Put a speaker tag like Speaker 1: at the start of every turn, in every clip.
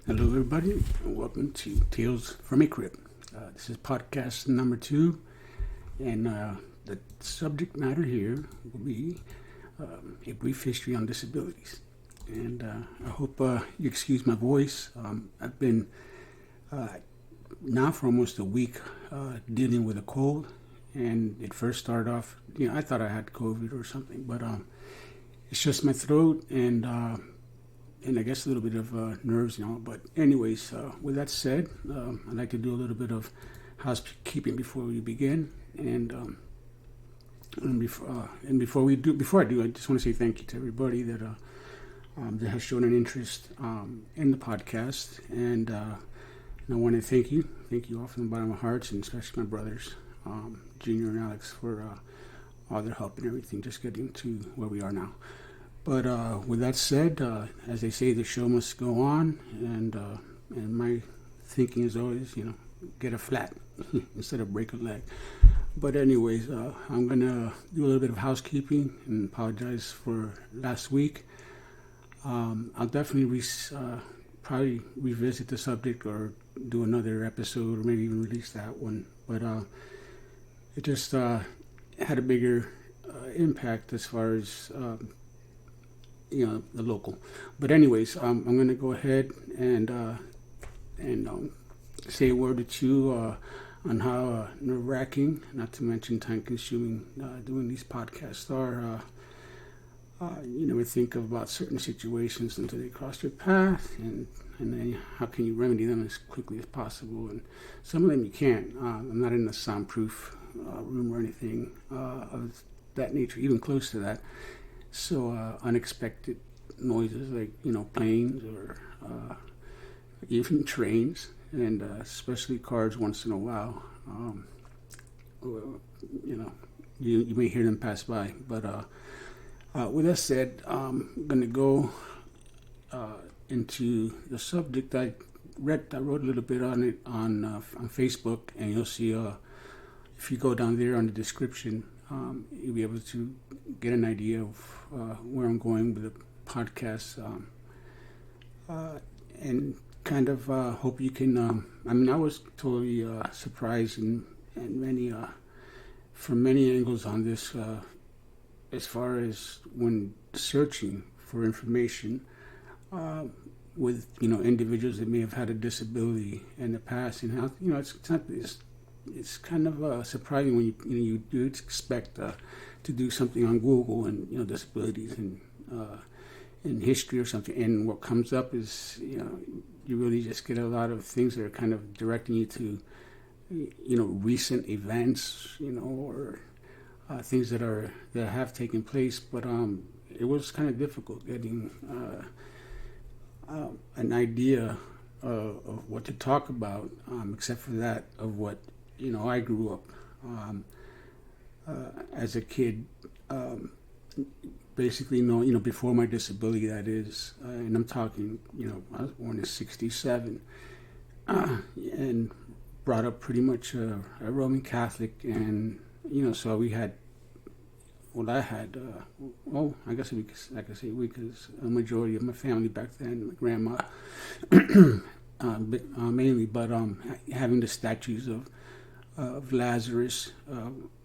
Speaker 1: Hello, everybody, and welcome to Tales from a Crip. This is podcast number 2, and the subject matter here will be a brief history on disabilities. And I hope you excuse my voice. I've been now for almost a week dealing with a cold, and it first started off, I thought I had COVID or something, but it's just my throat and I guess a little bit of nerves, But anyways, with that said, I'd like to do a little bit of housekeeping before we begin. Before I do, I just want to say thank you to everybody that has shown an interest in the podcast, and I want to thank you all from the bottom of my hearts, and especially my brothers, Junior and Alex, for all their help and everything, just getting to where we are now. But with that said, as they say, the show must go on, and my thinking is always, get a flat instead of break a leg. But anyways, I'm gonna do a little bit of housekeeping and apologize for last week. I'll definitely probably revisit the subject or do another episode or maybe even release that one. But it just had a bigger impact as far as the local. But anyways, I'm going to go ahead and say a word or two on how nerve-wracking, not to mention time-consuming, doing these podcasts are. You never think about certain situations until they cross your path, and then how can you remedy them as quickly as possible? And some of them you can't. I'm not in a soundproof room or anything of that nature, even close to that. So unexpected noises like planes or even trains, and especially cars once in a while. You may hear them pass by. But with that said, I'm going to go into the subject. I wrote a little bit on it on Facebook, and you'll see if you go down there on the description, you'll be able to get an idea of where I'm going with the podcast, and kind of hope you can. I was totally surprised and many from many angles on this, as far as when searching for information with individuals that may have had a disability in the past, and how it's kind of surprising when you do expect to do something on Google and disabilities and in history or something, and what comes up is you really just get a lot of things that are kind of directing you to recent events, or things that have taken place. But it was kind of difficult getting an idea of what to talk about, except for that of what I grew up as a kid, basically before my disability, that is, and I'm talking, I was born in '67, and brought up pretty much a Roman Catholic, and so we had. Well, I had, I guess I could say we, because a majority of my family back then, my grandma, mainly, but having the statues of Lazarus,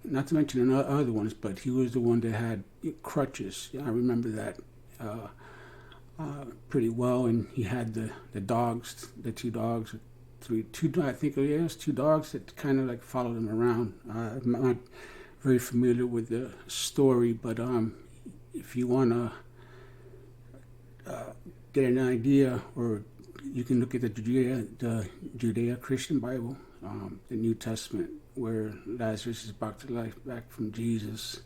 Speaker 1: not to mention other ones, but he was the one that had crutches. I remember that pretty well, and he had the dogs, the two dogs, I think it was two dogs that kind of like followed him around. I'm not very familiar with the story, but if you want to get an idea, or you can look at the Judeo-Christian Bible, the New Testament, where Lazarus is brought to life back from Jesus,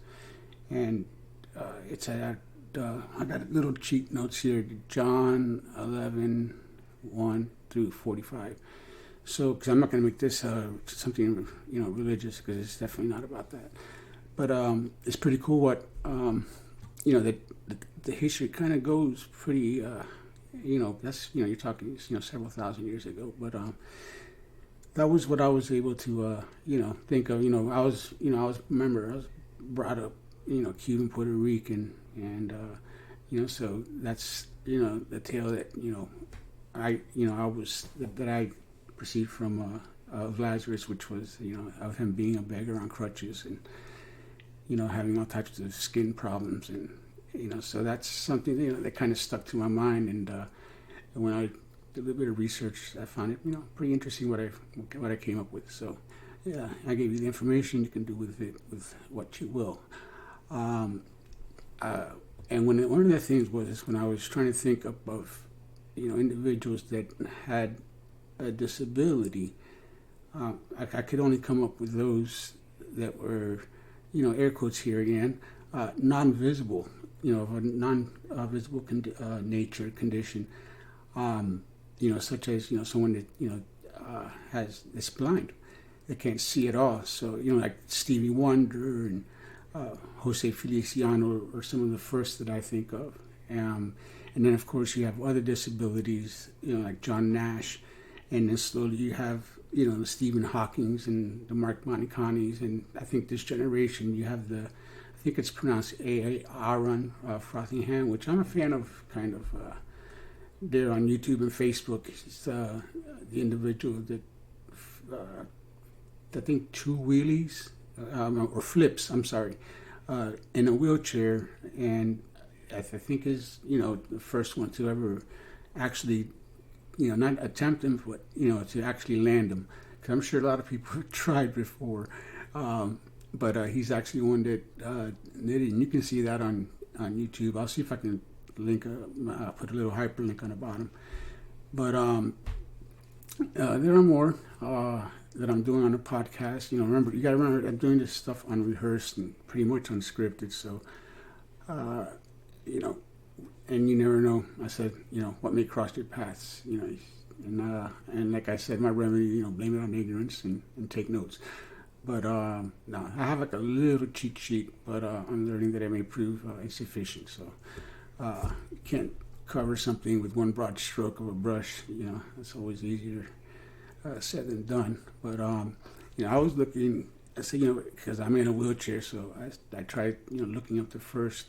Speaker 1: and it's at I got little cheat notes here, John 11:1 through 45. So, because I'm not going to make this something religious, because it's definitely not about that. But it's pretty cool what that the history kind of goes pretty. That's you're talking several thousand years ago. But that was what I was able to think of. I was brought up Cuban, Puerto Rican, and so that's the tale that I perceived from of Lazarus, which was of him being a beggar on crutches and having all types of skin problems, and so that's something that kind of stuck to my mind. And when I did a little bit of research, I found it pretty interesting what I came up with. So yeah, I gave you the information. You can do with it with what you will. And one of the things was when I was trying to think of individuals that had a disability, I could only come up with those that were, air quotes here again, non-visible, of a non-visible nature condition, such as someone that that's blind, they can't see at all. So like Stevie Wonder and Jose Feliciano are some of the first that I think of. And then, of course, you have other disabilities, like John Nash. And then slowly you have, the Stephen Hawkings and the Mark Monticanis. And I think this generation, you have I think it's pronounced Aaron Frothingham, which I'm a fan of, kind of. There on YouTube and Facebook. He's the individual that, I think, two wheelies, or flips, I'm sorry, in a wheelchair, and I think is the first one to ever actually not attempt them, but to actually land them, because I'm sure a lot of people have tried before, but he's actually one that did it, and you can see that on YouTube. I'll see if I can link put a little hyperlink on the bottom, but there are more that I'm doing on the podcast. You gotta remember, I'm doing this stuff unrehearsed and pretty much unscripted. So, and you never know. I said, what may cross your paths. And like I said, my remedy, blame it on ignorance and take notes. But no, I have like a little cheat sheet, but I'm learning that it may prove insufficient. So you can't cover something with one broad stroke of a brush. It's always easier said than done. But I was looking. I said, because I'm in a wheelchair, so I tried, looking up the first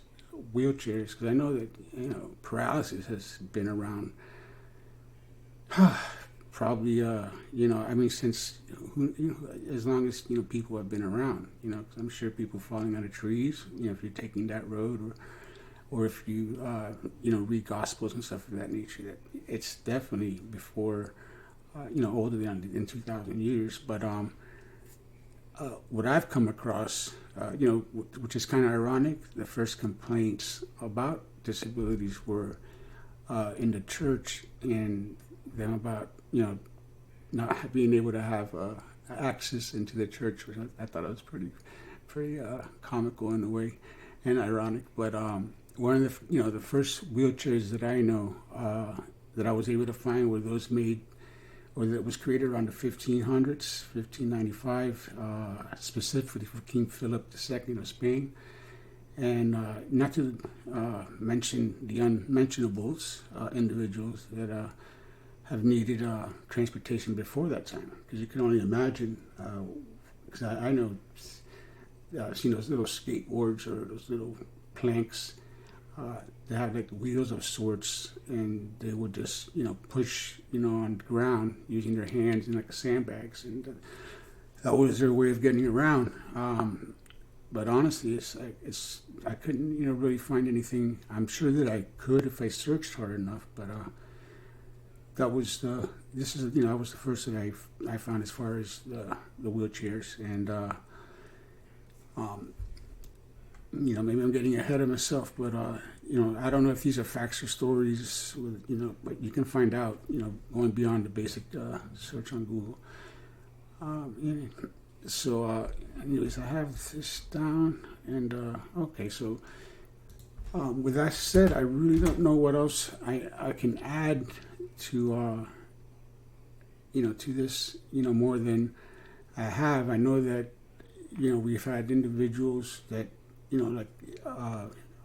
Speaker 1: wheelchairs, because I know that paralysis has been around. Probably, since as long as people have been around. Because I'm sure people falling out of trees. If you're taking that road, or if you read gospels and stuff of that nature, that it's definitely before. Older than 2,000 years, but what I've come across, which is kind of ironic, the first complaints about disabilities were in the church, and them about not being able to have access into the church, which I thought it was pretty comical in a way, and ironic. But one of the first wheelchairs that I know that I was able to find were those made, or that was created around the 1500s, 1595, specifically for King Philip II of Spain. And not to mention the unmentionables, individuals that have needed transportation before that time. Because you can only imagine, because I know, seen those little skateboards or those little planks. They have like wheels of sorts, and they would just push on the ground using their hands in like sandbags, and that was their way of getting around. But honestly, I couldn't really find anything. I'm sure that I could if I searched hard enough, but that was I was the first that I found as far as the wheelchairs, and maybe I'm getting ahead of myself, but I don't know if these are facts or stories, but you can find out, going beyond the basic search on Google. So, anyways, I have this down, and okay, so with that said, I really don't know what else I can add to to this, more than I have. I know that we've had individuals that like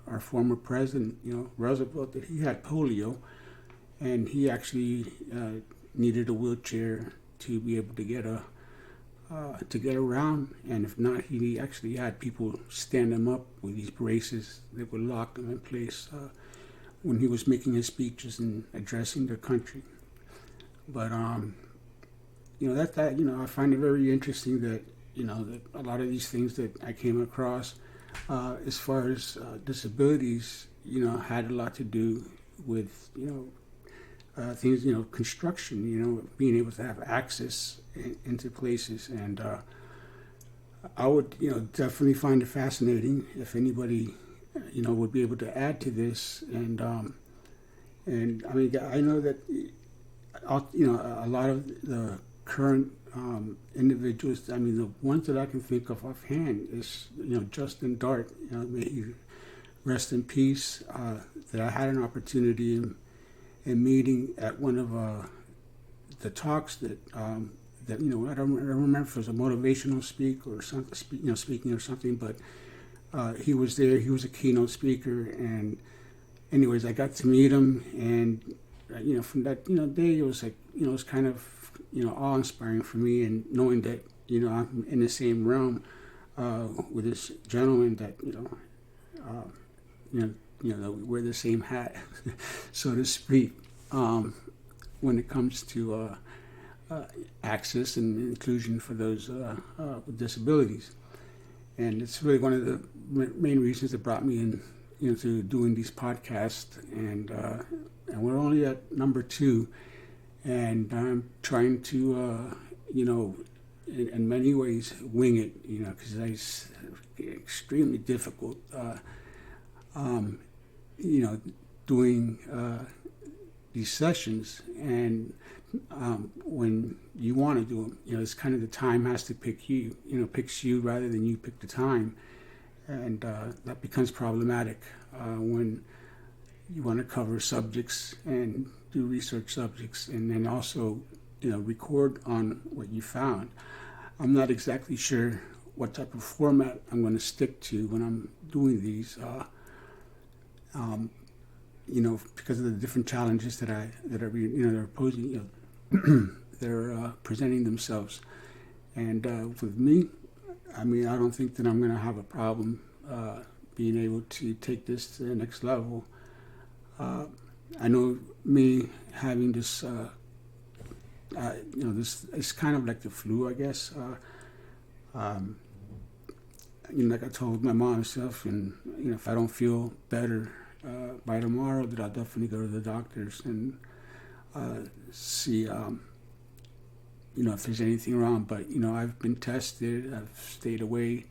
Speaker 1: our former president, Roosevelt, that he had polio, and he actually needed a wheelchair to be able to get around, and if not, he actually had people stand him up with these braces that would lock him in place when he was making his speeches and addressing the country. But I find it very interesting that that a lot of these things that I came across, as far as disabilities, had a lot to do with things, construction, being able to have access into places. And I would, definitely find it fascinating if anybody, would be able to add to this. And I mean, I know that, a lot of the current individuals, I mean, the ones that I can think of offhand is, Justin Dart, may he rest in peace, that I had an opportunity in meeting at one of the talks that I don't remember if it was a motivational speak or something, speaking or something, but he was there. He was a keynote speaker, and anyways, I got to meet him, and from that day, it was like it was kind of awe-inspiring for me, and knowing that I'm in the same realm with this gentleman that that we wear the same hat, so to speak, when it comes to access and inclusion for those with disabilities. And it's really one of the main reasons that brought me in, to doing these podcasts. And we're only at number 2, and I'm trying to, in many ways, wing it, because it's extremely difficult, doing these sessions. And when you want to do them, it's kind of the time has to pick you, picks you rather than you pick the time. And that becomes problematic when you want to cover subjects and do research subjects, and then also, record on what you found. I'm not exactly sure what type of format I'm going to stick to when I'm doing these, because of the different challenges that are they're posing, they're presenting themselves. And with me, I mean, I don't think that I'm going to have a problem being able to take this to the next level. I know me having this, this is kind of like the flu, I guess. Like I told my mom and stuff, and if I don't feel better by tomorrow, that I'll definitely go to the doctors and see, if there's anything wrong. But I've been tested. I've stayed away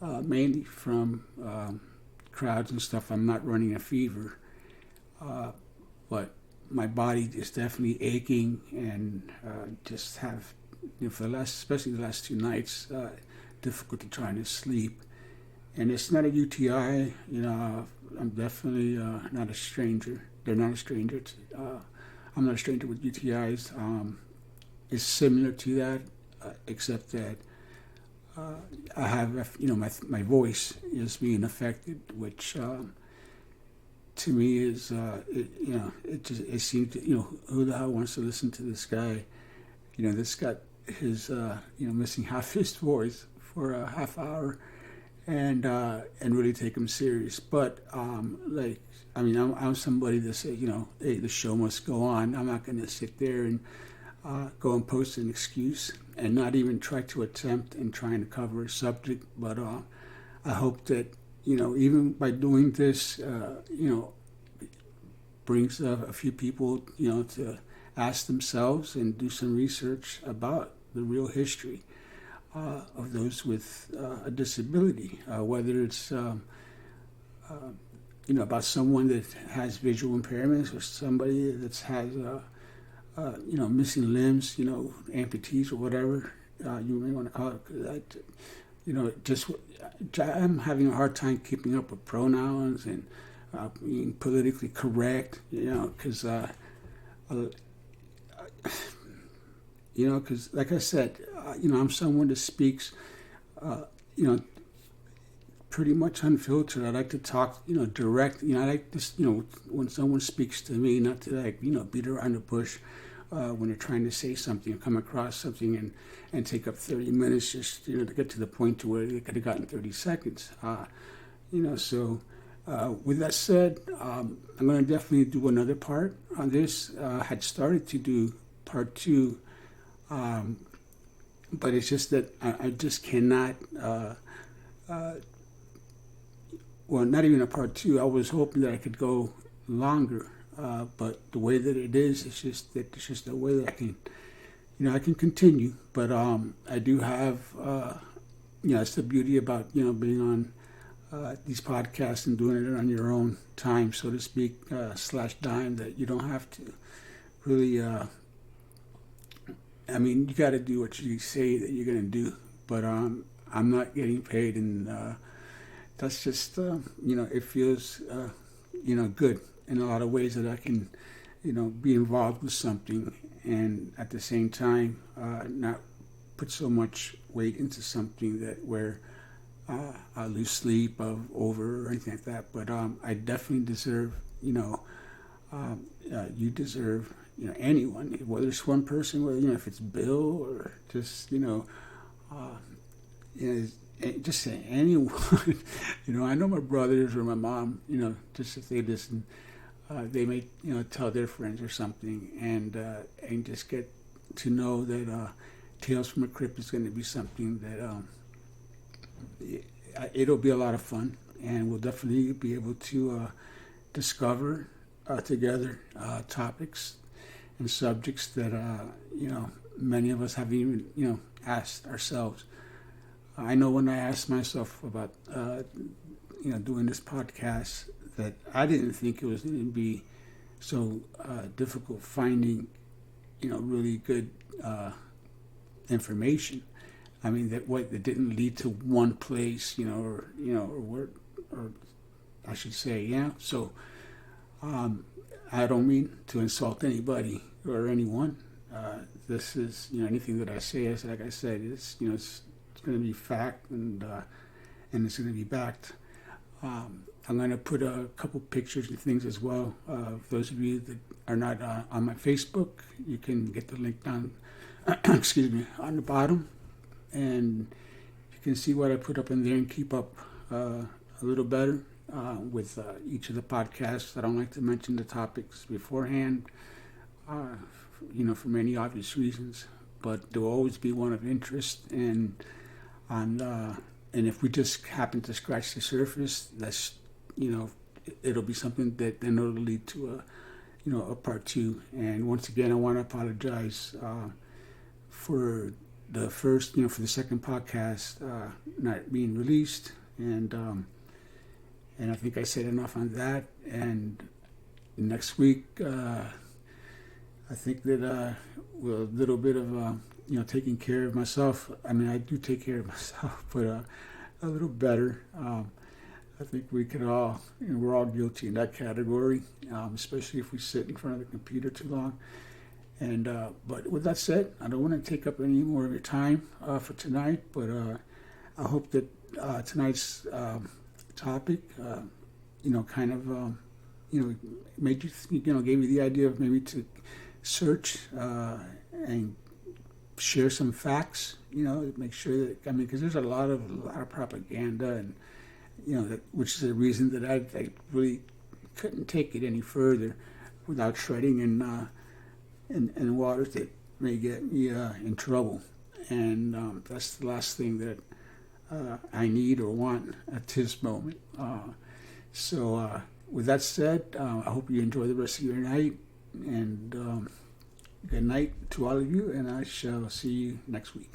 Speaker 1: mainly from crowds and stuff. I'm not running a fever, but my body is definitely aching, and just have, for especially the last 2 nights, difficulty trying to sleep. And it's not a UTI. I'm definitely not a stranger. They're not a stranger. I'm not a stranger with UTIs. It's similar to that, except that I have, my voice is being affected, which to me is, it seems to, who the hell wants to listen to this guy? This got his, missing half his voice for a half hour, and really take him serious. But I'm somebody that say, hey, the show must go on. I'm not going to sit there and go and post an excuse and not even try to attempt and trying to cover a subject. But I hope that, even by doing this, brings a few people, to ask themselves and do some research about the real history of those with a disability, whether it's, about someone that has visual impairments, or somebody that has, missing limbs, amputees or whatever you may want to call it. I'm having a hard time keeping up with pronouns and being politically correct, because, because like I said, I'm someone that speaks, pretty much unfiltered. I like to talk, direct. I like this, when someone speaks to me, not to beat around the bush when they're trying to say something or come across something and take up 30 minutes just, to get to the point to where they could have gotten 30 seconds. So with that said, I'm going to definitely do another part on this. I had started to do part two, but it's just that I just cannot. Well, not even a part two. I was hoping that I could go longer, but the way that it is, it's just a way that I can, I can continue. But I do have, it's the beauty about being on these podcasts and doing it on your own time, so to speak, slash dime, that you don't have to really. You got to do what you say that you're going to do, but I'm not getting paid, and that's just it feels good in a lot of ways that I can be involved with something, and at the same time not put so much weight into something that where I lose sleep over or anything like that. But I definitely deserve you deserve anyone, whether it's one person, whether if it's Bill or just just say anyone. I know my brothers or my mom, just if they listen, they may tell their friends or something, and just get to know that Tales from a Crip is going to be something that it'll be a lot of fun, and we'll definitely be able to discover together topics and subjects that many of us haven't even asked ourselves. I know when I asked myself about doing this podcast, that I didn't think it was going to be so difficult finding really good information. That didn't lead to one place, or I should say, So I don't mean to insult anybody or anyone. This is, anything that I say is, like I said, it's going to be fact, and it's going to be backed. I'm going to put a couple pictures and things as well. Those of you that are not on my Facebook, you can get the link down, on the bottom, and you can see what I put up in there and keep up a little better with each of the podcasts. I don't like to mention the topics beforehand, for many obvious reasons, but there will always be one of interest, and if we just happen to scratch the surface, that's it'll be something that then it'll lead to a part two. And once again, I want to apologize for the first, for the second podcast not being released, and I think I said enough on that. And next week, I think that with a little bit of taking care of myself. I do take care of myself, but a little better. I think we could all, we're all guilty in that category, especially if we sit in front of the computer too long. And but with that said, I don't want to take up any more of your time for tonight, but I hope that tonight's topic, made you, gave you the idea of maybe to search and share some facts, make sure that, because there's a lot of propaganda, and which is the reason that I really couldn't take it any further without treading in waters that may get me in trouble, and that's the last thing that I need or want at this moment. So with that said, I hope you enjoy the rest of your night, and good night to all of you, and I shall see you next week.